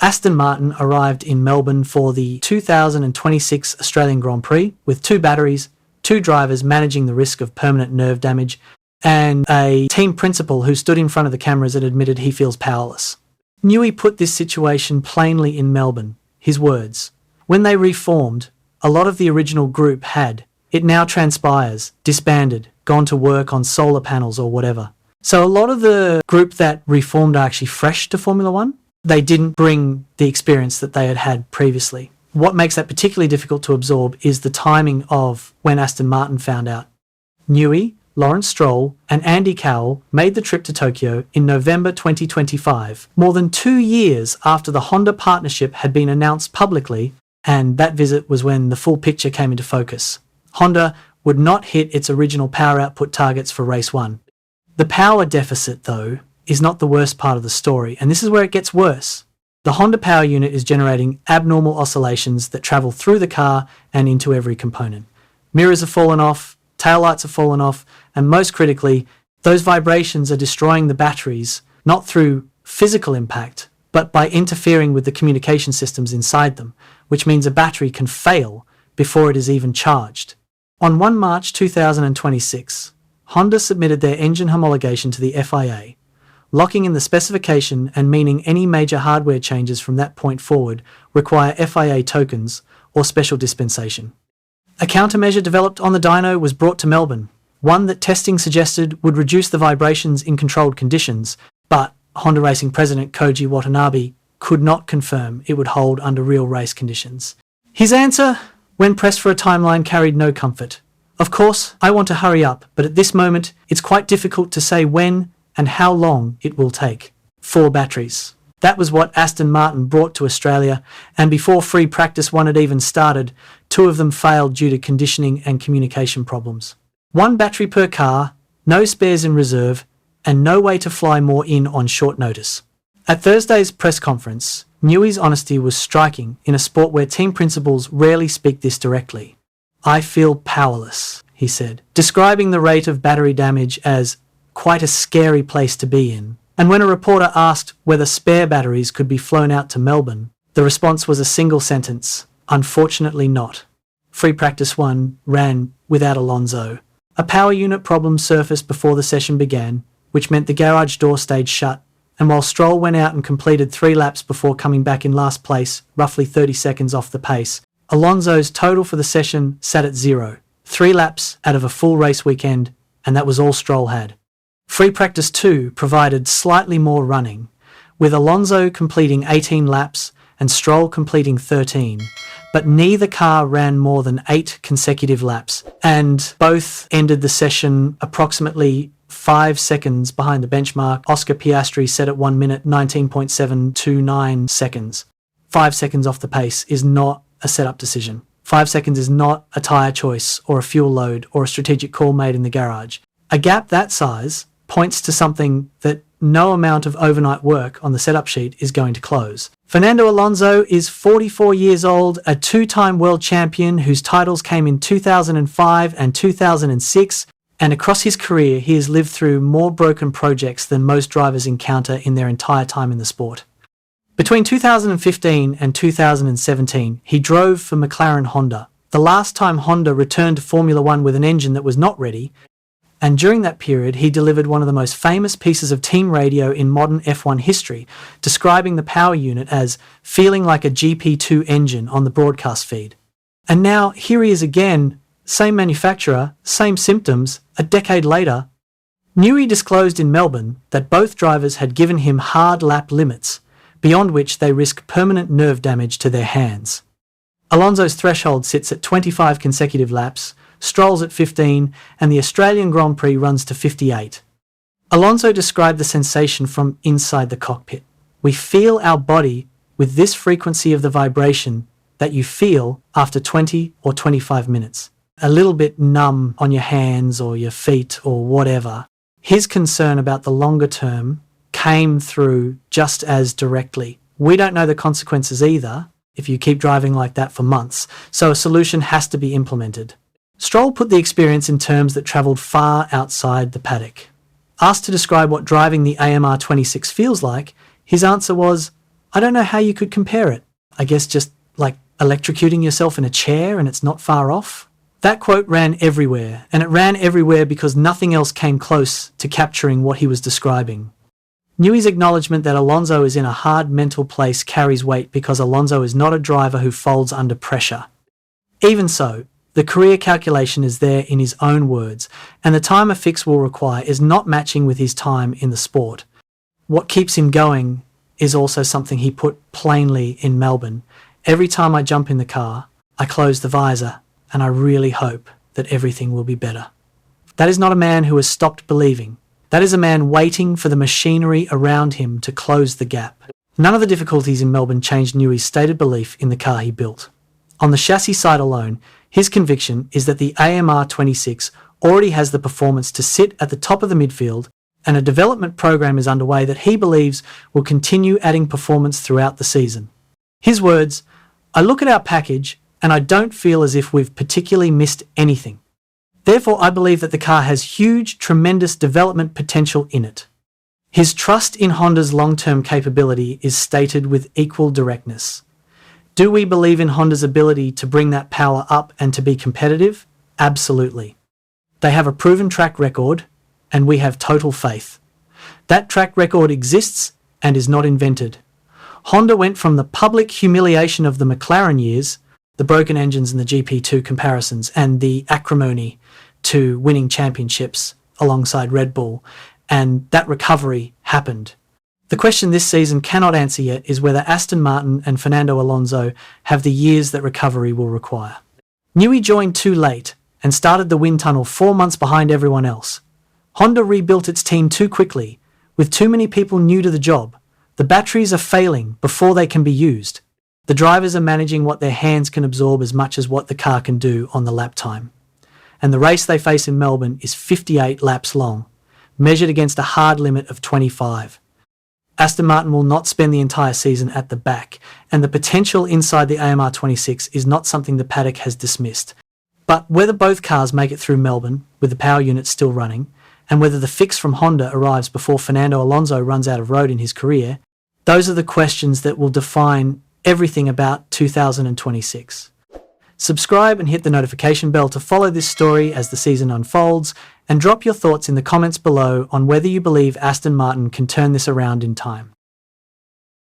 Aston Martin arrived in Melbourne for the 2026 Australian Grand Prix with 2 batteries, 2 drivers managing the risk of permanent nerve damage, and a team principal who stood in front of the cameras and admitted he feels powerless. Newey put this situation plainly in Melbourne. His words, "When they reformed, a lot of the original group had, it now transpires, disbanded, gone to work on solar panels or whatever." So a lot of the group that reformed are actually fresh to Formula One. They didn't bring the experience that they had had previously. What makes that particularly difficult to absorb is the timing of when Aston Martin found out. Newey, Lawrence Stroll and Andy Cowell made the trip to Tokyo in November 2025, more than 2 years after the Honda partnership had been announced publicly, and that visit was when the full picture came into focus. Honda would not hit its original power output targets for race 1. The power deficit, though, is not the worst part of the story, and this is where it gets worse. The Honda power unit is generating abnormal oscillations that travel through the car and into every component. Mirrors have fallen off, taillights have fallen off, and most critically, those vibrations are destroying the batteries, not through physical impact, but by interfering with the communication systems inside them, which means a battery can fail before it is even charged. On 1 March 2026, Honda submitted their engine homologation to the FIA, locking in the specification and meaning any major hardware changes from that point forward require FIA tokens or special dispensation. A countermeasure developed on the dyno was brought to Melbourne, one that testing suggested would reduce the vibrations in controlled conditions, but Honda Racing President Koji Watanabe could not confirm it would hold under real race conditions. His answer, when pressed for a timeline, carried no comfort. "Of course, I want to hurry up, but at this moment, it's quite difficult to say when and how long it will take." 4 batteries. That was what Aston Martin brought to Australia, and before free practice 1 had even started, 2 of them failed due to conditioning and communication problems. 1 battery per car, no spares in reserve, and no way to fly more in on short notice. At Thursday's press conference, Newey's honesty was striking in a sport where team principals rarely speak this directly. "I feel powerless," he said, describing the rate of battery damage as quite a scary place to be in. And when a reporter asked whether spare batteries could be flown out to Melbourne, the response was a single sentence, "Unfortunately not." Free practice 1 ran without Alonso. A power unit problem surfaced before the session began, which meant the garage door stayed shut, and while Stroll went out and completed 3 laps before coming back in last place, roughly 30 seconds off the pace, Alonso's total for the session sat at 0, 3 laps out of a full race weekend, and that was all Stroll had. Free practice 2 provided slightly more running, with Alonso completing 18 laps and Stroll completing 13, but neither car ran more than 8 consecutive laps, and both ended the session approximately 5 seconds behind the benchmark Oscar Piastri set at 1 minute 19.729 seconds. 5 seconds off the pace is not a setup decision. 5 seconds is not a tyre choice or a fuel load or a strategic call made in the garage. A gap that size points to something that no amount of overnight work on the setup sheet is going to close. Fernando Alonso is 44 years old, a 2-time world champion whose titles came in 2005 and 2006, and across his career he has lived through more broken projects than most drivers encounter in their entire time in the sport. Between 2015 and 2017, he drove for McLaren Honda, the last time Honda returned to Formula One with an engine that was not ready, and during that period he delivered one of the most famous pieces of team radio in modern F1 history, describing the power unit as feeling like a GP2 engine on the broadcast feed. And now here he is again, same manufacturer, same symptoms, a decade later. Newey disclosed in Melbourne that both drivers had given him hard lap limits, beyond which they risk permanent nerve damage to their hands. Alonso's threshold sits at 25 consecutive laps, Stroll's at 15, and the Australian Grand Prix runs to 58. Alonso described the sensation from inside the cockpit. "We feel our body with this frequency of the vibration that you feel after 20 or 25 minutes. A little bit numb on your hands or your feet or whatever." His concern about the longer term came through just as directly. "We don't know the consequences either if you keep driving like that for months, so a solution has to be implemented." Stroll put the experience in terms that travelled far outside the paddock. Asked to describe what driving the AMR 26 feels like, his answer was, I don't know how you could compare it. I guess just like electrocuting yourself in a chair and it's not far off. That quote ran everywhere, and it ran everywhere because nothing else came close to capturing what he was describing. Newey's acknowledgement that Alonso is in a hard mental place carries weight because Alonso is not a driver who folds under pressure. Even so, the career calculation is there in his own words, and the time a fix will require is not matching with his time in the sport. What keeps him going is also something he put plainly in Melbourne. Every time I jump in the car, I close the visor, and I really hope that everything will be better. That is not a man who has stopped believing. That is a man waiting for the machinery around him to close the gap. None of the difficulties in Melbourne changed Newey's stated belief in the car he built. On the chassis side alone, his conviction is that the AMR 26 already has the performance to sit at the top of the midfield, and a development program is underway that he believes will continue adding performance throughout the season. His words, "I look at our package and I don't feel as if we've particularly missed anything. Therefore, I believe that the car has huge, tremendous development potential in it." His trust in Honda's long-term capability is stated with equal directness. Do we believe in Honda's ability to bring that power up and to be competitive? Absolutely. They have a proven track record, and we have total faith. That track record exists and is not invented. Honda went from the public humiliation of the McLaren years, the broken engines and the GP2 comparisons, and the acrimony to winning championships alongside Red Bull, and that recovery happened. The question this season cannot answer yet is whether Aston Martin and Fernando Alonso have the years that recovery will require. Newey joined too late and started the wind tunnel 4 months behind everyone else. Honda rebuilt its team too quickly, with too many people new to the job. The batteries are failing before they can be used. The drivers are managing what their hands can absorb as much as what the car can do on the lap time. And the race they face in Melbourne is 58 laps long, measured against a hard limit of 25. Aston Martin will not spend the entire season at the back, and the potential inside the AMR 26 is not something the paddock has dismissed. But whether both cars make it through Melbourne, with the power units still running, and whether the fix from Honda arrives before Fernando Alonso runs out of road in his career, those are the questions that will define everything about 2026. Subscribe and hit the notification bell to follow this story as the season unfolds, and drop your thoughts in the comments below on whether you believe Aston Martin can turn this around in time.